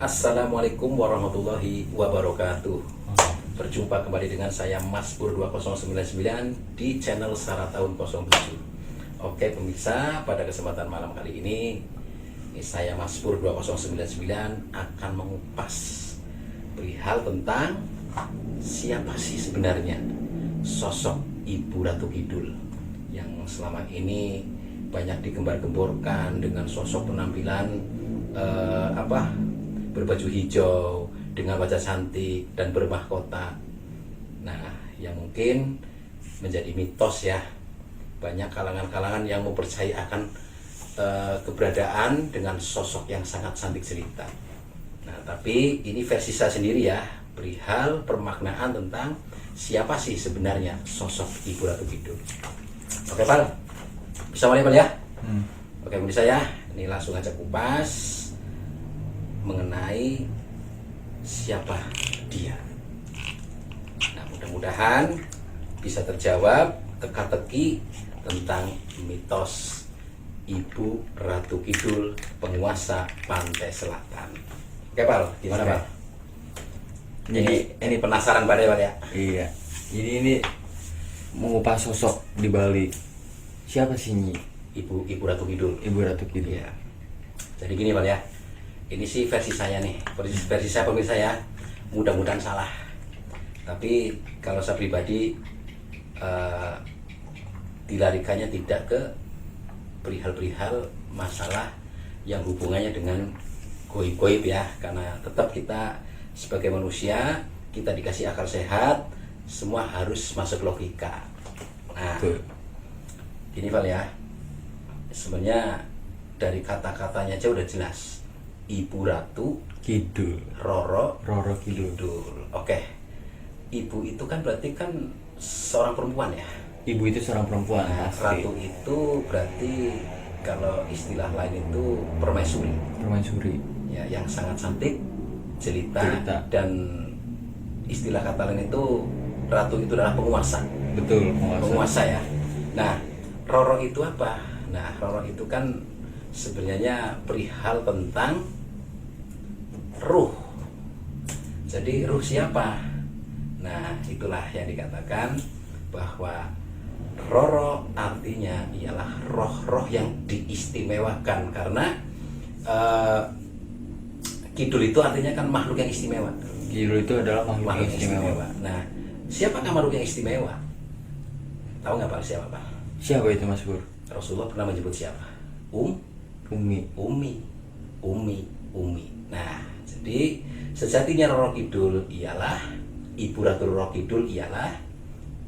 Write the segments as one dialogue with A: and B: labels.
A: Assalamualaikum warahmatullahi wabarakatuh. Berjumpa kembali dengan saya Mas Pur 2099 di channel Sarah Tahun 07. Oke pemirsa, pada kesempatan malam kali ini saya Mas Pur 2099 akan mengupas perihal tentang siapa sih sebenarnya sosok Ibu Ratu Kidul yang selama ini banyak digembar-gemborkan dengan sosok penampilan berbaju hijau dengan wajah cantik dan bermahkota. Nah, yang mungkin menjadi mitos ya, banyak kalangan-kalangan yang mempercayai akan keberadaan dengan sosok yang sangat cantik jelita. Nah, tapi ini versi saya sendiri ya, perihal permaknaan tentang siapa sih sebenarnya sosok Ibu Ratu Kidul. Oke Pak, bisa mulai Pak ya? Oke pemirsa ya, ini langsung aja kupas mengenai siapa dia. Nah, mudah-mudahan bisa terjawab teka-teki tentang mitos Ibu Ratu Kidul, penguasa pantai selatan. Oke Pak, gimana Pak? Ini penasaran pada Pak ya?
B: Iya. Ini mengupas sosok di Bali. Siapa sih ini?
A: Ibu Ratu Kidul.
B: Ibu Ratu Kidul.
A: Iya. Jadi gini Pak ya. Ini sih versi saya nih, versi saya pemirsa ya. Mudah-mudahan salah. Tapi kalau saya pribadi dilarikannya tidak ke perihal-perihal masalah yang hubungannya dengan goib-goib ya. Karena tetap kita sebagai manusia, kita dikasih akal sehat, semua harus masuk logika. Nah, ini Val ya, sebenarnya dari kata-katanya aja udah jelas. Ibu Ratu
B: Kidul.
A: Roro
B: Kidul.
A: Oke. Ibu itu kan berarti kan seorang perempuan ya.
B: Ibu itu seorang perempuan.
A: Nah, Ratu itu berarti kalau istilah lain itu permaisuri.
B: Permaisuri.
A: Ya, yang sangat cantik, jelita. Dan istilah kata lain itu Ratu itu adalah penguasa.
B: Betul,
A: penguasa ya. Nah, Roro itu apa? Nah, Roro itu kan sebenarnya perihal tentang ruh. Jadi ruh siapa? Nah, itulah yang dikatakan bahwa Roro artinya ialah roh-roh yang diistimewakan, karena Kidul itu artinya kan makhluk yang istimewa.
B: Kidul itu adalah makhluk yang istimewa.
A: Nah, siapakah makhluk yang istimewa? Tahu nggak Pak siapa Pak?
B: Siapa itu Mas Pur?
A: Rasulullah pernah menyebut siapa? Umi. Nah, jadi sejatinya Roro Kidul ialah Ibu Ratu Roro Kidul ialah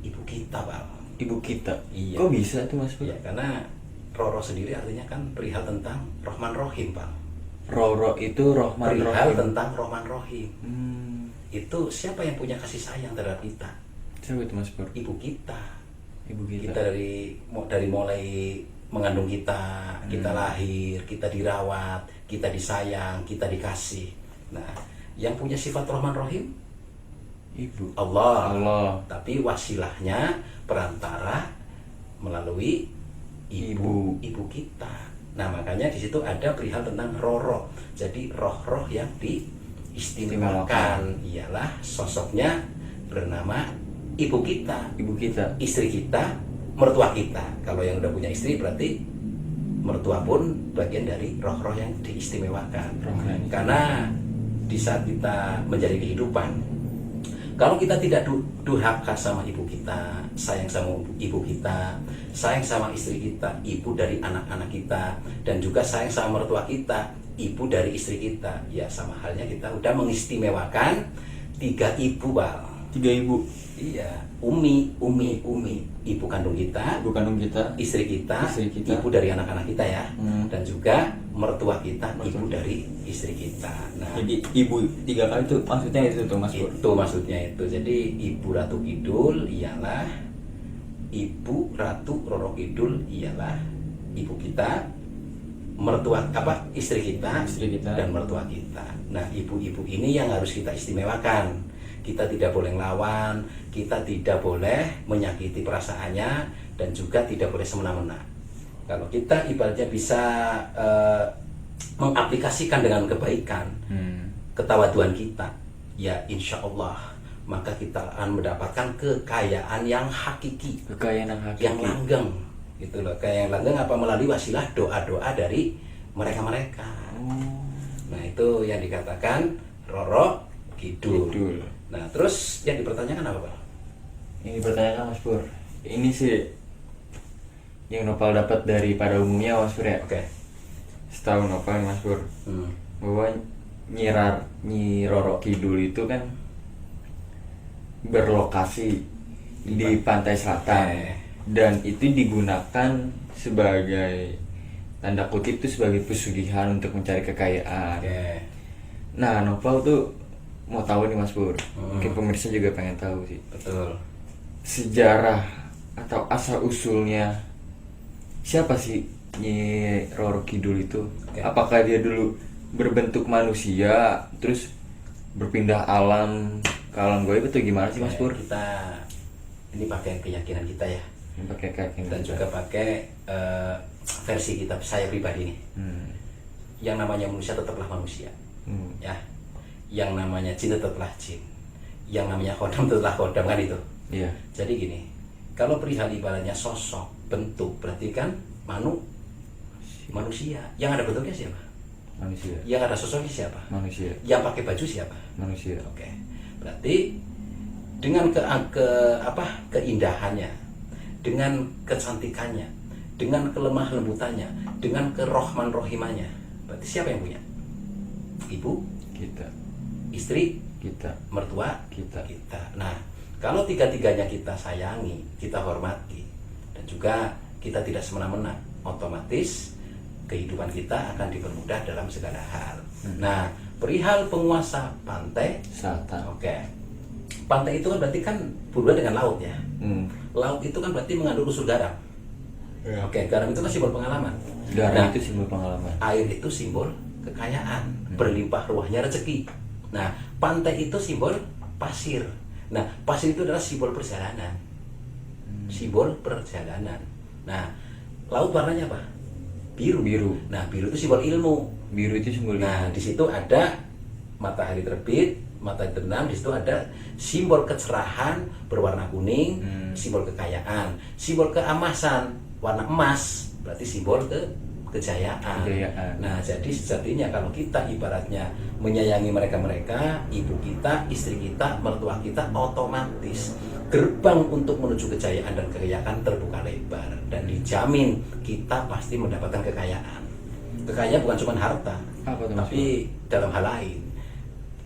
A: ibu kita, Pak.
B: Ibu kita.
A: Iya.
B: Kok bisa tuh Mas Pur?
A: Ya, karena Roro sendiri artinya kan perihal tentang Rahman Rohim, Pak.
B: Roro itu Rahman Rohim.
A: Perihal tentang Rahman Rohim.
B: Itu
A: siapa yang punya kasih sayang terhadap kita?
B: Siapa itu Mas Pur?
A: Ibu kita.
B: Kita
A: dari mulai mengandung kita, kita lahir, kita dirawat, kita disayang, kita dikasih. Nah, yang punya sifat Rahman Rohim
B: Ibu
A: Allah. Tapi wasilahnya perantara melalui ibu kita. Nah, makanya di situ ada perihal tentang Roro. Jadi roh-roh yang diistimewakan ialah sosoknya bernama ibu kita, istri kita, mertua kita. Kalau yang udah punya istri berarti mertua pun bagian dari roh-roh yang diistimewakan. Karena di saat kita menjadi kehidupan, kalau kita tidak durhaka sama ibu kita, sayang sama ibu kita, sayang sama istri kita, ibu dari anak-anak kita, dan juga sayang sama mertua kita, ibu dari istri kita, ya sama halnya kita udah mengistimewakan 3 ibu, Bal.
B: 3 ibu.
A: Iya, Umi, ibu kandung kita, istri kita, ibu dari anak-anak kita ya, dan juga mertua kita, ibu dari istri kita. Nah,
B: jadi ibu 3 kali itu maksudnya itu tuh Mas Pur.
A: Itu maksudnya itu. Jadi Ibu Ratu Kidul ialah Ibu Ratu Roro Kidul ialah ibu kita, istri kita, dan mertua kita. Nah, ibu-ibu ini yang harus kita istimewakan. Kita tidak boleh ngelawan, kita tidak boleh menyakiti perasaannya, dan juga tidak boleh semena-mena. Kalau kita ibaratnya bisa mengaplikasikan dengan kebaikan, ketawaduan kita, ya insya Allah maka kita akan mendapatkan kekayaan yang hakiki, yang langgeng, gitu loh. Kayak yang langgeng apa melalui wasilah doa-doa dari mereka-mereka. Nah itu yang dikatakan Roro Kidul. Nah terus yang dipertanyakan apa Pak?
B: Yang dipertanyakan Mas Pur, ini sih yang Nopal dapat dari pada umumnya Mas Pur ya.
A: Oke.
B: Setahu Nopal Mas Pur, bahwa Nyi Roro Kidul itu kan berlokasi di pantai selatan, dan itu digunakan sebagai tanda kutip itu sebagai pesugihan untuk mencari kekayaan. Nah Nopal tuh mau tahu nih Mas Pur, mungkin pemirsa juga pengen tahu sih.
A: Betul.
B: Sejarah atau asal usulnya siapa sih Nyi Roro Kidul itu? Apakah dia dulu berbentuk manusia terus berpindah alam ke alam gaib atau gimana sih Mas Pur?
A: Kita ini pakai keyakinan kita ya.
B: Pakai keyakinan
A: dan juga pakai versi kita, saya pribadi nih. Yang namanya manusia tetaplah manusia. Ya. Yang namanya jin tetaplah jin. Yang namanya kodam tetaplah kodam, kan itu.
B: Iya.
A: Jadi gini, kalau perihal ibaratnya sosok, bentuk, berarti kan manusia. Yang ada bentuknya siapa?
B: Manusia.
A: Yang ada sosoknya siapa?
B: Manusia.
A: Yang pakai baju siapa?
B: Manusia.
A: Oke. Berarti dengan keindahannya, dengan kecantikannya, dengan kelemah lembutannya, dengan kerohman rohimanya, berarti siapa yang punya? Ibu?
B: Kita.
A: Istri?
B: Kita.
A: Mertua?
B: Kita.
A: Nah, kalau tiga-tiganya kita sayangi, kita hormati, dan juga kita tidak semena-mena, otomatis kehidupan kita akan dipermudah dalam segala hal. Nah, perihal penguasa pantai
B: selatan.
A: Oke. Pantai itu kan berarti kan berhubungan dengan laut ya. Laut itu kan berarti mengandung unsur garam. Oke, garam itu kan simbol pengalaman.
B: Garam itu simbol pengalaman.
A: Air itu simbol kekayaan, berlimpah ruahnya rezeki. Nah, pantai itu simbol pasir. Nah, pasir itu adalah simbol perjalanan. Simbol perjalanan. Nah, laut warnanya apa? Biru. Nah, biru itu simbol ilmu.
B: Biru itu simbol ilmu.
A: Nah, di situ ada matahari terbit, matahari terbenam, di situ ada simbol kecerahan berwarna kuning, simbol kekayaan, simbol keemasan, warna emas, berarti simbol kejayaan. Nah, jadi sejatinya kalau kita ibaratnya menyayangi mereka-mereka, ibu kita, istri kita, mertua kita, otomatis gerbang untuk menuju kejayaan dan kekayaan terbuka lebar, dan dijamin kita pasti mendapatkan kekayaan. Kekayaan bukan cuma harta, tapi dalam hal lain.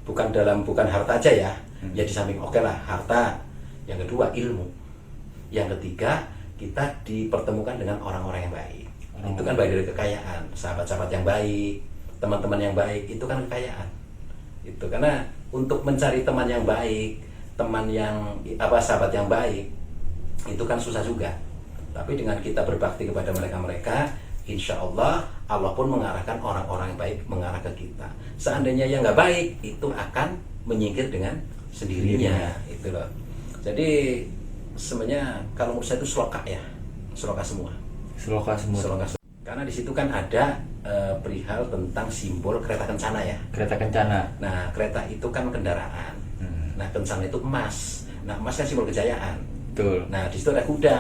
A: Bukan harta aja ya. Ya di samping oke lah harta, yang kedua ilmu, yang ketiga kita dipertemukan dengan orang-orang yang baik. Itu kan baik dari kekayaan, sahabat-sahabat yang baik, teman-teman yang baik, itu kan kekayaan. Itu karena untuk mencari teman yang baik, sahabat yang baik, itu kan susah juga. Tapi dengan kita berbakti kepada mereka-mereka, insya Allah pun mengarahkan orang-orang yang baik mengarah ke kita. Seandainya yang nggak baik, itu akan menyingkir dengan sendirinya. Itu loh. Jadi sebenarnya kalau menurut saya itu sloka ya, sloka semua. Karena di situ kan ada perihal tentang simbol kereta kencana ya.
B: Kereta kencana.
A: Nah, kereta itu kan kendaraan. Nah, kencana itu emas. Nah, emas kan simbol kejayaan.
B: Betul.
A: Nah, di situ ada kuda.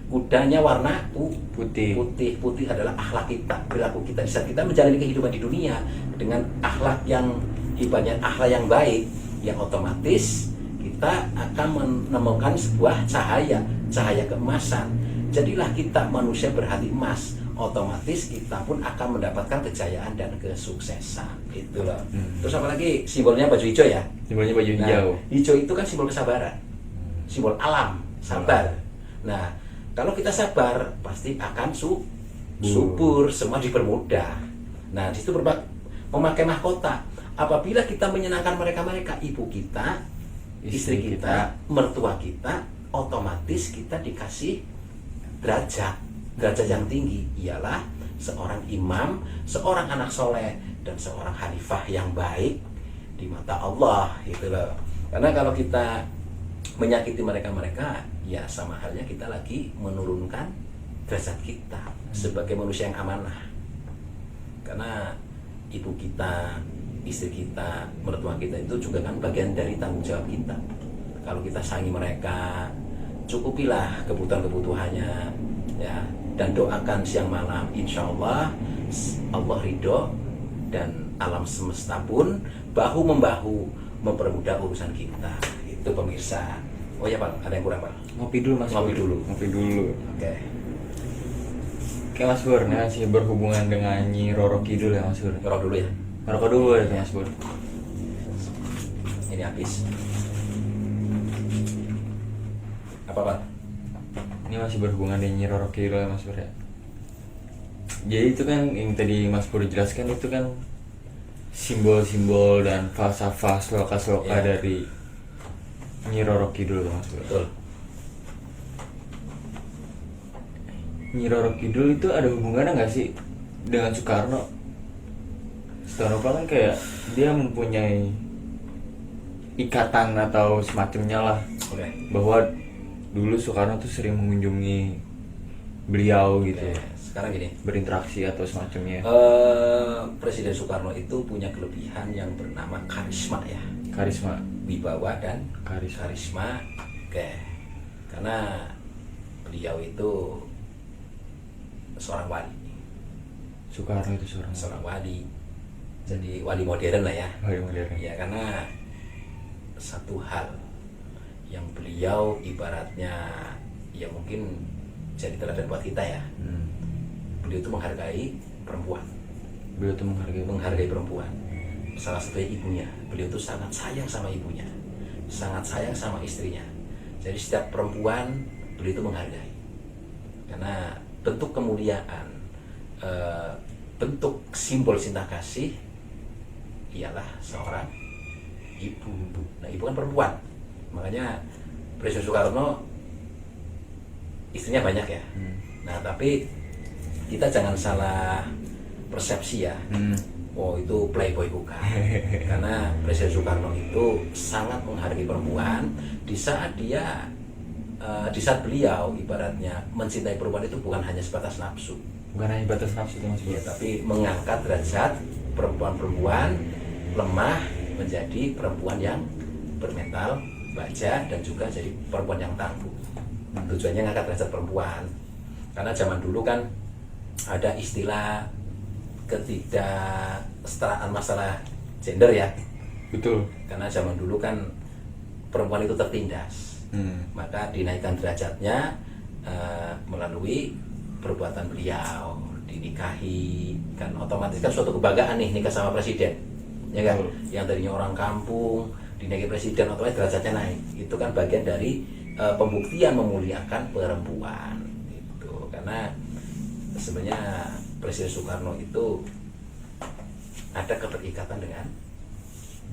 A: Kudanya warna
B: putih.
A: Putih adalah akhlak kita, perilaku kita. Di saat kita menjalani kehidupan di dunia dengan akhlak yang ibaratnya akhlak yang baik, yang otomatis kita akan menemukan sebuah cahaya keemasan. Jadilah kita manusia berhati emas, otomatis kita pun akan mendapatkan kejayaan dan kesuksesan. Itu loh. Terus apalagi simbolnya baju hijau ya?
B: Simbolnya baju hijau.
A: Hijau itu kan simbol kesabaran, simbol alam, sabar. Nah, kalau kita sabar, pasti akan subur, semua dipermudah. Nah, di situ memakai mahkota. Apabila kita menyenangkan mereka-mereka, ibu kita, istri kita, mertua kita, otomatis kita dikasih derajat yang tinggi, ialah seorang imam, seorang anak soleh, dan seorang khalifah yang baik di mata Allah, gitu loh. Karena kalau kita menyakiti mereka-mereka, ya sama halnya kita lagi menurunkan derajat kita sebagai manusia yang amanah. Karena ibu kita, istri kita, mertua kita itu juga kan bagian dari tanggung jawab kita. Kalau kita sayangi mereka, cukupilah kebutuhan-kebutuhannya ya, dan doakan siang malam, insya Allah Allah ridho dan alam semesta pun bahu membahu mempermudah urusan kita. Itu pemirsa. Oh ya Pak, ada yang kurang Pak?
B: Ngopi dulu Mas.
A: Ngopi
B: Bur.
A: dulu.
B: Ngopi dulu.
A: Oke.
B: Oke Mas Bur, ini masih berhubungan dengan Nyi Roro Kidul ya Mas Bur.
A: Ngerok dulu ya.
B: Ngerokok dulu ya Mas Bur.
A: Ini habis. Apa Pak?
B: Ini masih berhubungan dengan Nyi Roro Kidul ya Mas Bur ya. Jadi itu kan yang tadi Mas Bur jelaskan itu kan simbol-simbol dan falsafah sloka-sloka
A: Ya.
B: dari Nyi Roro Kidul Mas Bur.
A: Betul.
B: Nyi Roro Kidul itu ada hubungannya nggak sih dengan Soekarno? Soekarno kan kayak dia mempunyai ikatan atau semacamnya lah,
A: Oke.
B: bahwa dulu Soekarno tuh sering mengunjungi beliau gitu,
A: Oke. Sekarang gini.
B: berinteraksi atau semacamnya.
A: Presiden Soekarno itu punya kelebihan yang bernama karisma ya,
B: Karisma.
A: wibawa dan
B: Karisma.
A: karisma. Oke, karena beliau itu seorang wali,
B: Soekarno itu
A: seorang wali, jadi wali modern lah ya.
B: Wali modern.
A: Ya karena satu hal yang beliau ibaratnya ya mungkin jadi teladan buat kita ya. Beliau itu menghargai perempuan.
B: Beliau tuh
A: Menghargai perempuan. Salah satunya ibunya. Beliau itu sangat sayang sama ibunya, sangat sayang sama istrinya. Jadi setiap perempuan beliau itu menghargai. Karena bentuk kemuliaan, bentuk simbol cinta kasih ialah seorang ibu. Nah, ibu kan perempuan. Makanya Presiden Soekarno istrinya banyak ya. Nah, tapi kita jangan salah persepsi ya. Oh, itu playboy bukan. Karena Presiden Soekarno itu sangat menghargai perempuan. Di saat beliau ibaratnya mencintai perempuan itu bukan hanya sebatas nafsu.
B: Bukan hanya batas nafsu itu Mas Bur.
A: Ya, tapi mengangkat derajat perempuan-perempuan lemah menjadi perempuan yang bermental baja dan juga jadi perempuan yang tangguh. Tujuannya ngangkat derajat perempuan. Karena zaman dulu kan ada istilah ketidaksetaraan masalah gender ya.
B: Betul.
A: Karena zaman dulu kan perempuan itu tertindas. Maka dinaikkan derajatnya melalui perbuatan beliau, dinikahi, kan otomatis kan suatu kebanggaan nih nikah sama presiden, ya kan? Yang tadinya orang kampung dinikahi presiden otomatis derajatnya naik. Itu kan bagian dari pembuktian memuliakan perempuan. Itu karena sebenarnya Presiden Soekarno itu ada keterikatan dengan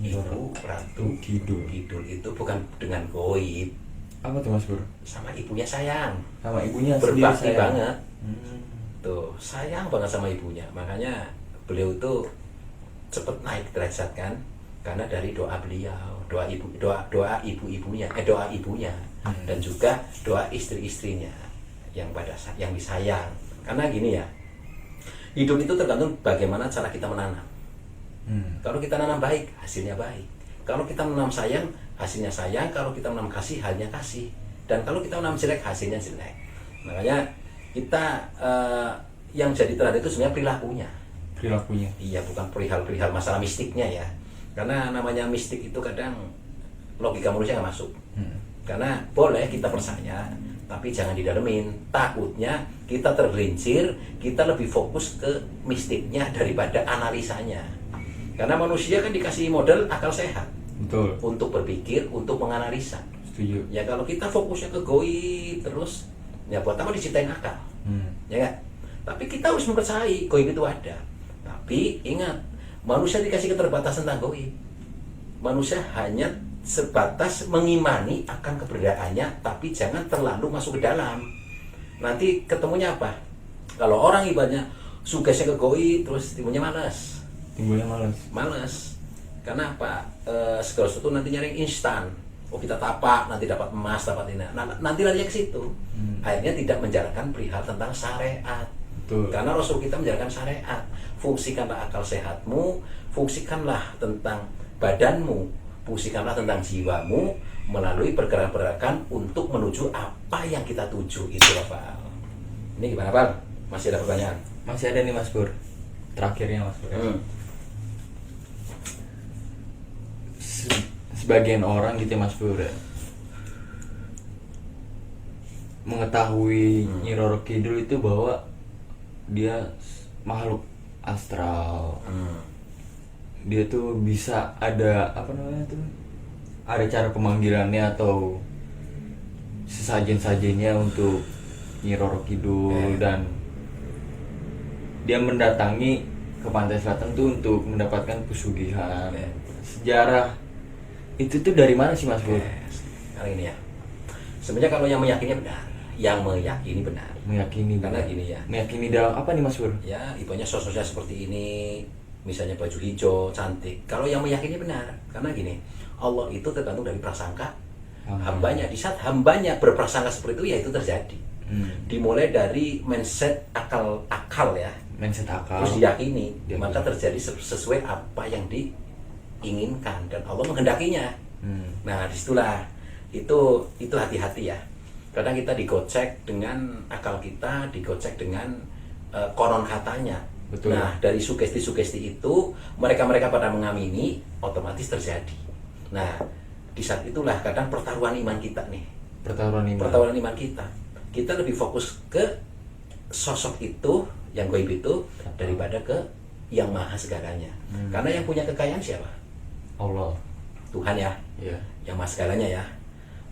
A: Ibu Ratu
B: Kidul.
A: Kidul itu bukan dengan goib,
B: Apa tuh Mas Bur?
A: sama ibunya sayang,
B: Sama ibunya sendiri
A: berbakti
B: sayang.
A: banget. Tuh sayang banget sama ibunya, makanya beliau itu cepet naik derajat kan, karena dari doa beliau, doa ibunya dan juga doa istri-istrinya yang disayang. Karena gini ya, hidup itu tergantung bagaimana cara kita menanam. Kalau kita nanam baik, hasilnya baik. Kalau kita menanam sayang, hasilnya sayang. Kalau kita menanam kasih, hasilnya kasih. Dan kalau kita menanam jelek, hasilnya jelek. Makanya kita yang jadi teladan itu sebenarnya perilakunya. Iya, bukan perihal masalah mistiknya ya. Karena namanya mistik itu kadang logika manusia nggak masuk. Karena boleh kita percaya, tapi jangan didalemin. Takutnya kita tergelincir, kita lebih fokus ke mistiknya daripada analisanya. Karena manusia kan dikasih modal akal sehat.
B: Betul.
A: Untuk berpikir, untuk menganalisa.
B: Setuju.
A: Ya kalau kita fokusnya ke goib terus, ya buat apa diciptain akal? Ya kan? Tapi kita harus mempercayai goib itu ada. Tapi ingat, manusia dikasih keterbatasan tentang goib. Manusia hanya sebatas mengimani akan keberadaannya, tapi jangan terlalu masuk ke dalam. Nanti ketemunya apa? Kalau orang ibaratnya sugesnya ke goib, terus timbulnya malas. Males. Karena apa? Segala sesuatu nanti nyari instan. Oh, kita tapak nanti dapat emas, dapat ini. Nanti larinya ke situ. Akhirnya tidak menjalankan perihal tentang syariat.
B: Betul.
A: Karena Rasul kita menjalankan syariat. Fungsikanlah akal sehatmu, fungsikanlah tentang badanmu, fungsikanlah tentang jiwamu melalui pergerakan-pergerakan untuk menuju apa yang kita tuju. Itu Pak. Ini gimana Pak? Masih ada pertanyaan?
B: Masih ada nih Mas Pur. Terakhirnya Mas Pur. Sebagian orang gitu Mas Pur mengetahui Nyi Roro Kidul itu bahwa dia makhluk astral. Dia tuh bisa ada apa namanya tuh? Ada cara pemanggilannya atau sesajen-sajennya untuk Nyi Roro Kidul dan dia mendatangi ke pantai selatan tuh untuk mendapatkan pesugihan. Sejarah itu tuh dari mana sih Mas Pur?
A: Kali ini ya. Sebenarnya kalau yang meyakini benar,
B: Meyakini
A: karena gini ya.
B: Meyakini dalam apa nih Mas Pur?
A: Ya, ibaratnya sosoknya seperti ini, misalnya baju hijau, cantik. Kalau yang meyakini benar, karena gini, Allah itu tergantung dari prasangka hambanya. Di saat hambanya berprasangka seperti itu, ya itu terjadi. Dimulai dari mindset akal ya.
B: Mindset akal.
A: Terus diyakini, maka terjadi sesuai apa yang diinginkan dan Allah menghendakinya. Nah, disitulah itu hati-hati ya. Kadang kita digocek dengan akal kita, digocek dengan konon katanya.
B: Betul.
A: Nah, dari sugesti-sugesti itu mereka pada mengamini, otomatis terjadi. Nah, di saat itulah kadang pertaruhan iman kita nih. Pertaruhan iman kita. Kita lebih fokus ke sosok itu, yang gaib itu, daripada ke yang maha segalanya. Karena yang punya kekayaan siapa?
B: Allah.
A: Tuhan ya.
B: Iya.
A: Yang maha segalanya ya.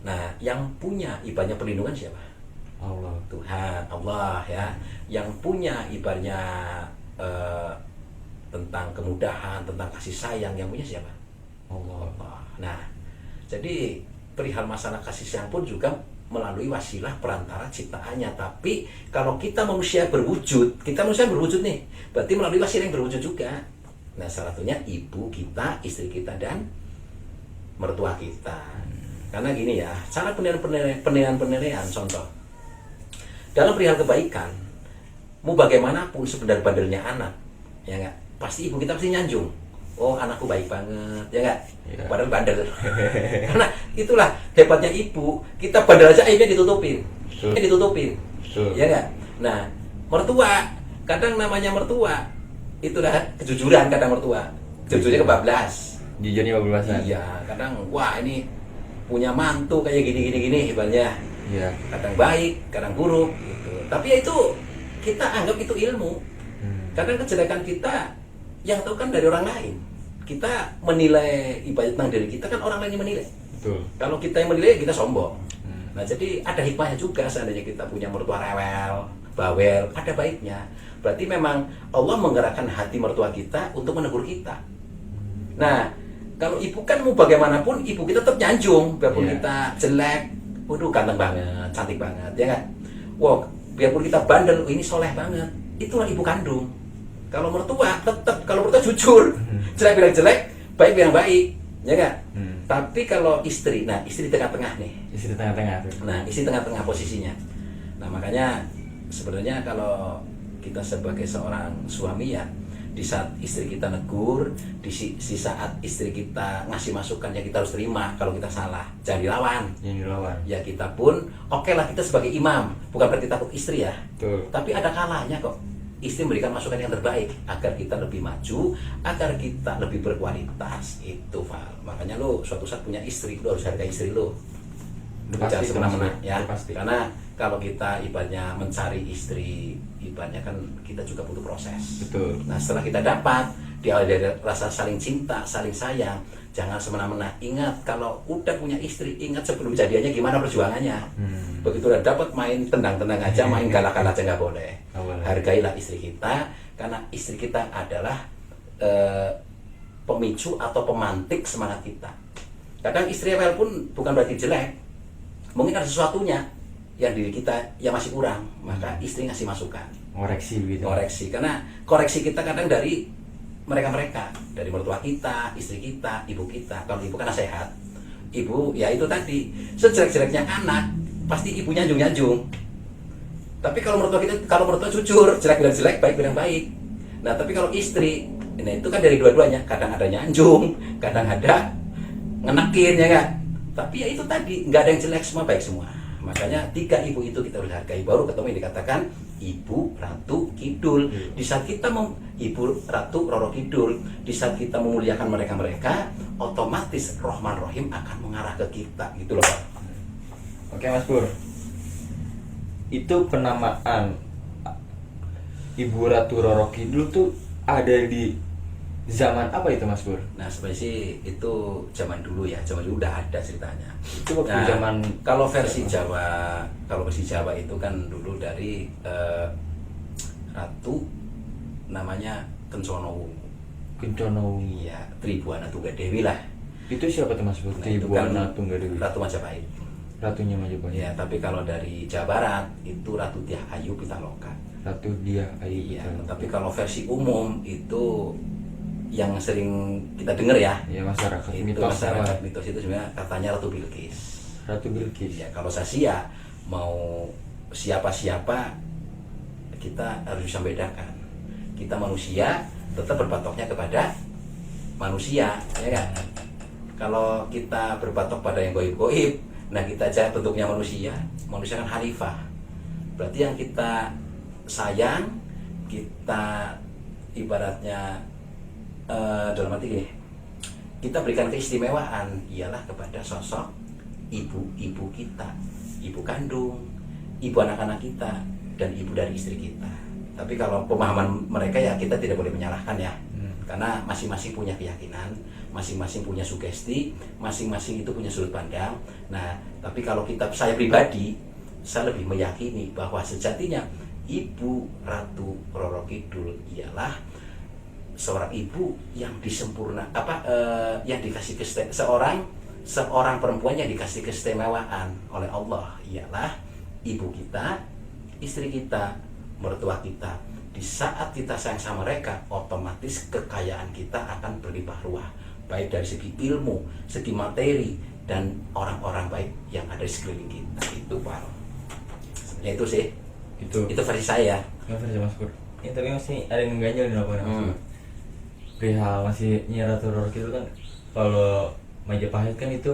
A: Nah, yang punya ibaratnya perlindungan siapa?
B: Allah.
A: Tuhan, Allah ya. Yang punya ibaratnya tentang kemudahan, tentang kasih sayang, yang punya siapa?
B: Allah.
A: Nah, jadi perihal masalah kasih sayang pun juga melalui wasilah perantara ciptaannya. Tapi kalau kita manusia berwujud nih, berarti melalui wasilah yang berwujud juga. Nah, salah satunya ibu kita, istri kita, dan mertua kita. Karena gini ya, cara penilaian contoh. Dalam perihal kebaikan, mau bagaimanapun sebenarnya bandelnya anak, ya enggak? Pasti ibu kita pasti nyanjung. Oh, anakku baik banget, ya enggak?
B: Ya.
A: Padahal bandel. Karena itulah hebatnya ibu, kita bandel aja aibnya ditutupin. Ya enggak? Nah, mertua, kadang namanya mertua, itulah kejujuran kadang mertua. Jujurnya kebablas.
B: Jujurnya kebablasan.
A: Iya, kadang wah ini punya mantu kayak gini hebatnya.
B: Iya.
A: Kadang baik, kadang buruk gitu. Tapi ya itu kita anggap itu ilmu. Kadang kejelekan kita yang tahu kan dari orang lain. Kita menilai ibarat tentang diri kita kan orang lain yang menilai.
B: Betul.
A: Kalau kita yang menilai kita sombong. Nah, jadi ada hikmahnya juga seandainya kita punya mertua rewel, bawel, ada baiknya. Berarti memang Allah menggerakkan hati mertua kita untuk menegur kita. Nah, kalau ibu kan mau bagaimanapun ibu kita tetap nyanjung, biarpun kita jelek, waduh ganteng banget, cantik banget, ya kan? Wow, biarpun kita bandel, ini soleh banget, itulah ibu kandung. Kalau mertua tetap, kalau mertua jujur, jelek bilang jelek, baik bilang baik, ya kan? Tapi kalau istri, nah istri tengah-tengah nih.
B: Istri tengah-tengah.
A: Nah, istri tengah-tengah posisinya. Nah, makanya sebenarnya kalau kita sebagai seorang suami ya, di saat istri kita negur, di saat istri kita ngasih masukan, ya kita harus terima. Kalau kita salah, jangan dilawan. Ya kita pun, oke lah kita sebagai imam, bukan berarti takut istri ya.
B: Betul.
A: Tapi ada kalanya kok istri memberikan masukan yang terbaik agar kita lebih maju, agar kita lebih berkualitas. Itu Val. Makanya lo suatu saat punya istri, lo harus hargai istri lo. Jangan semena-mena ya. Karena kalau kita ibaratnya mencari istri, ibaratnya kan kita juga butuh proses.
B: Betul.
A: Nah, setelah kita dapat, diawali dari rasa saling cinta, saling sayang, jangan semena-mena. Ingat, kalau udah punya istri, ingat sebelum jadiannya gimana perjuangannya. Begitu udah dapat, main tendang-tendang aja, main galak-galak aja nggak boleh. Hargailah istri kita, karena istri kita adalah pemicu atau pemantik semangat kita. Kadang istri rewel pun bukan berarti jelek, mungkin ada sesuatunya yang diri kita yang masih kurang, maka istri ngasih masukan,
B: koreksi gitu.
A: Koreksi, karena koreksi kita kadang dari mereka, dari mertua kita, istri kita, ibu kita. Kalau ibu kan sehat, ibu ya itu tadi, sejelek-jeleknya anak pasti ibu nyanjung-nyanjung. Tapi kalau mertua kita, kalau mertua jujur, jelek bilang jelek, baik bilang baik. Nah tapi kalau istri, nah itu kan dari dua-duanya, kadang ada nyanjung, kadang ada ngenekin ya kan. Tapi ya itu tadi, nggak ada yang jelek, semua baik semua. Makanya 3 ibu itu kita harus hargai. Baru ketemu yang dikatakan Ibu Ratu Kidul. Di saat kita Ibu Ratu Roro Kidul, di saat kita memuliakan mereka, otomatis Rohman Rohim akan mengarah ke kita gitu loh Pak.
B: Oke Mas Pur, itu penamaan Ibu Ratu Roro Kidul tuh ada di zaman apa itu Mas Pur?
A: Nah sebenarnya sih itu zaman dulu ya, zaman dulu udah ada ceritanya.
B: Itu waktu zaman
A: kalau versi Jawa itu kan dulu dari ratu namanya Kencono. Iya, Tribuana Tunggadewi lah.
B: Itu siapa tuh Mas Pur?
A: Nah,
B: Tribuana
A: kan
B: Tunggadewi.
A: Ratu Majapahit.
B: Ratunya Majapahit.
A: Ya, tapi kalau dari Jawa Barat itu Ratu Dyah Ayu Pitaloka.
B: Ratu Dyah Ayu.
A: Iya, tapi kalau versi umum itu yang sering kita dengar ya,
B: masyarakat
A: itu
B: mitos.
A: Masyarakat mitos itu sebenarnya katanya Ratu Bilqis.
B: Ratu Bilqis.
A: Ya, kalau saya mau siapa-siapa kita harus bisa bedakan. Kita manusia tetap berpatoknya kepada manusia, ya kan? Kalau kita berpatok pada yang goib-goib, nah kita aja bentuknya manusia kan khalifah. Berarti yang kita sayang, kita ibaratnya dalam arti gini, kita berikan keistimewaan ialah kepada sosok ibu-ibu kita, ibu kandung, ibu anak-anak kita, dan ibu dari istri kita. Tapi kalau pemahaman mereka ya kita tidak boleh menyalahkan ya, karena masing-masing punya keyakinan, masing-masing punya sugesti, masing-masing itu punya sudut pandang. Nah, tapi kalau saya pribadi, saya lebih meyakini bahwa sejatinya Ibu Ratu Roro Kidul ialah seorang ibu yang yang dikasih seorang perempuan yang dikasih keistimewaan oleh Allah, ialah ibu kita, istri kita, mertua kita. Di saat kita sayang sama mereka, otomatis kekayaan kita akan berlimpah ruah, baik dari segi ilmu, segi materi, dan orang-orang baik yang ada di sekeliling kita. Itu Pak. Sebenarnya itu sih. Itu versi saya.
B: Versi Mas Pur. Ya, tapi masih ada yang ganjil di lapangan Mas Pur. Perihal masih Nyi Ratu Roro Kidul kan, kalau Majapahit kan itu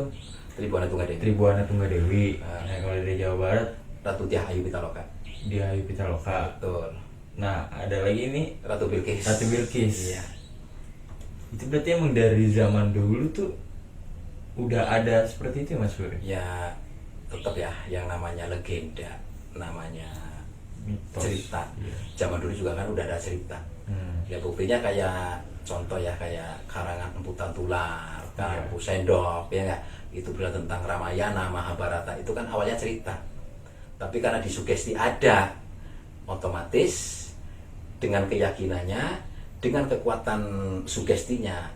A: Tribuana
B: Tunggadewi. Nah, kalau dari Jawa Barat
A: Ratu Dyah Ayu Pitaloka.
B: Dyah Ayu Pitaloka.
A: Betul.
B: Nah, ada lagi nih
A: Ratu Bilqis.
B: Iya. Itu berarti emang dari zaman dulu tuh udah ada seperti itu Mas Pur?
A: Ya, tetap ya yang namanya legenda, namanya
B: mitos,
A: cerita.
B: Iya.
A: Zaman dulu juga kan udah ada cerita. Ya buktinya kayak contoh ya, kayak karangan Emputan Tular, karangan Empu Sendok, ya nggak? Itu berita tentang Ramayana, Mahabharata, itu kan awalnya cerita. Tapi karena disugesti ada, otomatis dengan keyakinannya, dengan kekuatan sugestinya,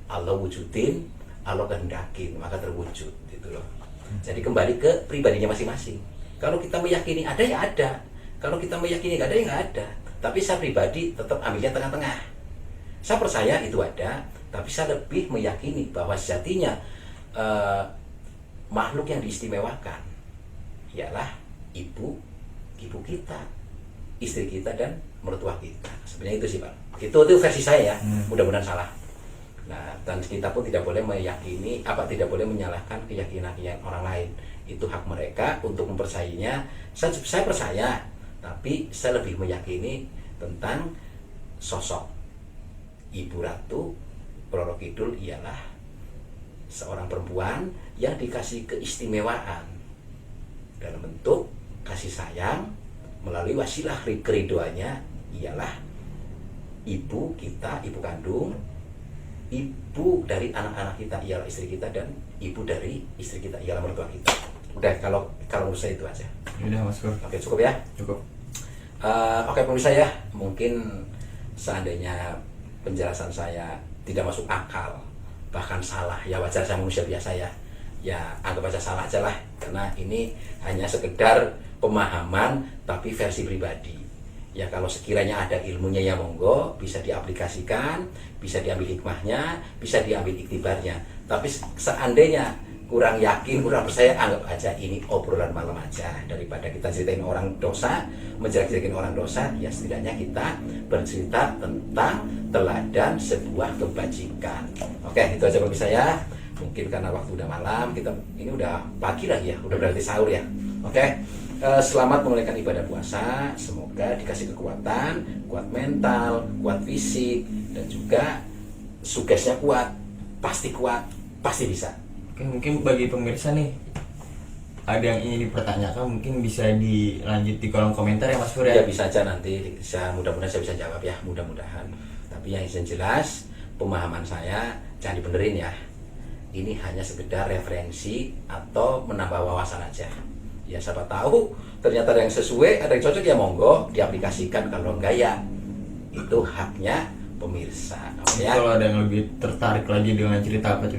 A: Allah wujudin, Allah kehendakin, maka terwujud gitu loh. Jadi kembali ke pribadinya masing-masing. Kalau kita meyakini ada ya ada, kalau kita meyakini nggak ada ya nggak ada. Tapi saya pribadi tetap ambilnya tengah-tengah. Saya percaya itu ada, tapi saya lebih meyakini bahwa sejatinya makhluk yang diistimewakan ialah ibu kita, istri kita, dan mertua kita. Sebenarnya itu sih Pak. Itu versi saya ya. Mudah-mudahan salah. Nah, dan kita pun tidak boleh meyakini, tidak boleh menyalahkan keyakinan orang lain. Itu hak mereka untuk mempercayainya. Saya percaya, tapi saya lebih meyakini tentang sosok Ibu Ratu Roro Kidul ialah seorang perempuan yang dikasih keistimewaan dalam bentuk kasih sayang melalui wasilah keriduannya, ialah ibu kita, ibu kandung, ibu dari anak-anak kita ialah istri kita, dan ibu dari istri kita ialah mertua kita. Udah, kalau menurut saya itu aja.
B: Udah Mas Pur.
A: Oke, cukup ya?
B: Cukup.
A: Oke pemirsa ya, mungkin seandainya penjelasan saya tidak masuk akal, bahkan salah, ya wajar, saya manusia biasa ya anggap aja salah aja lah, karena ini hanya sekedar pemahaman tapi versi pribadi. Ya kalau sekiranya ada ilmunya ya monggo, bisa diaplikasikan, bisa diambil hikmahnya, bisa diambil iktibarnya. Tapi seandainya kurang yakin, kurang percaya, anggap aja ini obrolan malam aja. Daripada kita ceritain orang dosa, menjelek-jelekin orang dosa, ya setidaknya kita bercerita tentang teladan sebuah kebajikan. Oke, itu aja bagi saya. Mungkin karena waktu udah malam, kita ini udah pagi lagi ya, udah berarti sahur ya. Oke, selamat menunaikan ibadah puasa. Semoga dikasih kekuatan, kuat mental, kuat fisik, dan juga sugesnya kuat, pasti bisa.
B: Oke, mungkin bagi pemirsa nih ada yang ingin dipertanyakan, mungkin bisa dilanjut di kolom komentar ya Mas Pur ya.
A: Ya bisa aja nanti, mudah-mudahan saya bisa jawab ya, mudah-mudahan. Tapi yang jelas pemahaman saya jangan dibenerin ya. Ini hanya sekedar referensi atau menambah wawasan aja. Ya siapa tahu ternyata ada yang sesuai, ada yang cocok, ya monggo diaplikasikan. Kalau enggak ya itu haknya pemirsa. Ya.
B: Kalau ada yang lebih tertarik lagi dengan cerita apa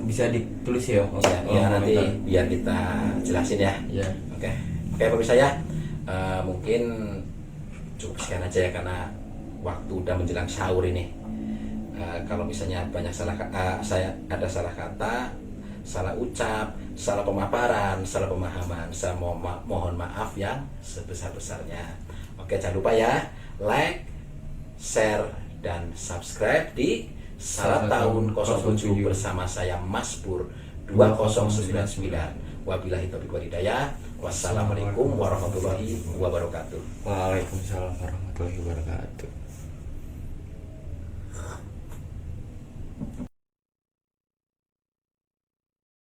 B: bisa ditulis ya.
A: Ya nanti biar kita jelasin ya.
B: Ya.
A: Oke pemirsa ya, mungkin cukup sekian aja ya karena waktu udah menjelang sahur ini. Kalau misalnya banyak saya ada salah kata, salah ucap, salah pemaparan, salah pemahaman, saya mohon maaf yang sebesar-besarnya. Oke, jangan lupa ya, like, share, dan subscribe di Salah Tahun 07 bersama saya Mas Pur 2099. Wabillahi taufiq wal hidayah. Wassalamualaikum warahmatullahi wabarakatuh.
B: Waalaikumsalam warahmatullahi wabarakatuh.